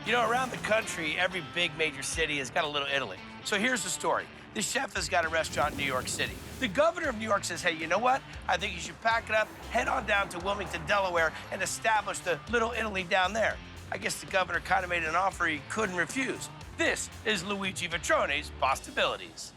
You know, around the country, every big major city has got a little Italy. So here's the story. This chef has got a restaurant in New York City. The governor of New York says, hey, you know what? I think you should pack it up, head on down to Wilmington, Delaware, and establish the Little Italy down there. I guess the governor kind of made an offer he couldn't refuse. This is Luigi Vitrone's Pastabilities.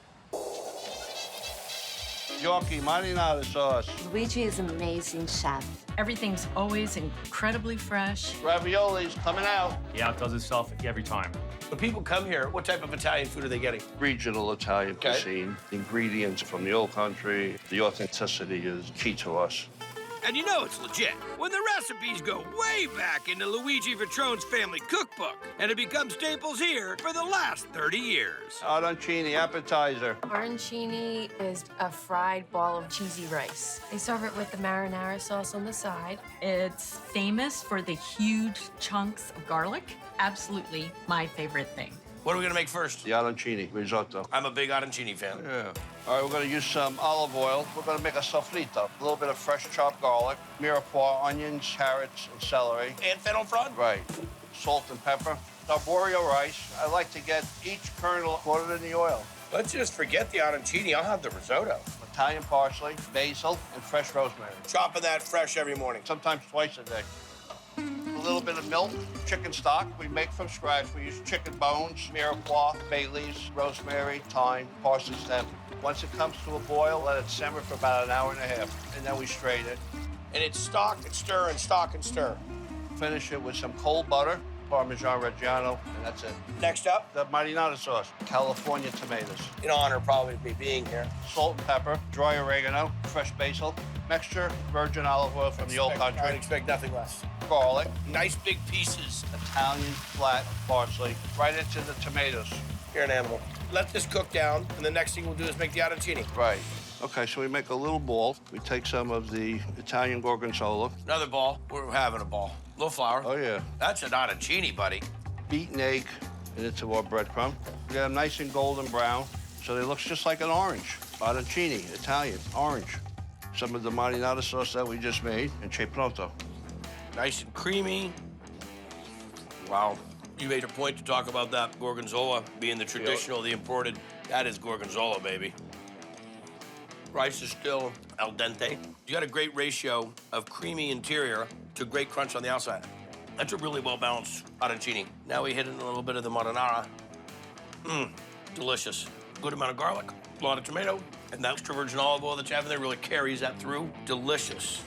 Gnocchi, marinara sauce. Luigi is an amazing chef. Everything's always incredibly fresh. Raviolis coming out. He outdoes himself every time. When people come here, what type of Italian food are they getting? Regional Italian cuisine. Ingredients from the old country. The authenticity is key to us. And you know it's legit when the recipes go way back into Luigi Vitrone's family cookbook, and it becomes staples here for the last 30 years. Arancini, appetizer. Arancini is a fried ball of cheesy rice. They serve it with the marinara sauce on the side. It's famous for the huge chunks of garlic. Absolutely my favorite thing. What are we gonna make first? The arancini, risotto. I'm a big arancini fan. Yeah. All right, we're gonna use some olive oil. We're gonna make a sofrito. A little bit of fresh chopped garlic, mirepoix, onions, carrots, and celery. And fennel frond? Right. Salt and pepper. Arborio rice. I like to get each kernel quartered in the oil. Let's just forget the arancini. I'll have the risotto. Italian parsley, basil, and fresh rosemary. Chopping that fresh every morning. Sometimes twice a day. A little bit of milk, chicken stock we make from scratch. We use chicken bones, mirepoix, bay leaves, rosemary, thyme, parsley stem. Once it comes to a boil, let it simmer for about an hour and a half, and then we strain it. And it's stock and stir and stock and stir. Finish it with some cold butter, Parmesan Reggiano, and that's it. Next up, The marinara sauce, California tomatoes. in honor probably of me being here. Salt and pepper, dry oregano, fresh basil, mixture, virgin olive oil from the old I would country, expect nothing less. garlic, Nice big pieces. Italian flat parsley, right into the tomatoes. You're an animal. Let this cook down, and the next thing we'll do is make the arancini. Right. Okay, so we make a little ball. We take some of the Italian gorgonzola. Another ball. We're having a ball. A little flour. Oh, yeah. That's an arancini, buddy. Beaten egg into our breadcrumb. We get them nice and golden brown, so they look just like an orange. Arancini, Italian, orange. Some of the marinara sauce that we just made, and c'è pronto. Nice and creamy. Wow. You made a point to talk about that gorgonzola being the traditional, the imported. That is gorgonzola, baby. Rice is still al dente. You got a great ratio of creamy interior to great crunch on the outside. That's a really well-balanced arancini. Now we hit in a little bit of the marinara. Delicious. Good amount of garlic, a lot of tomato, and that extra virgin olive oil that you have in there really carries that through. Delicious.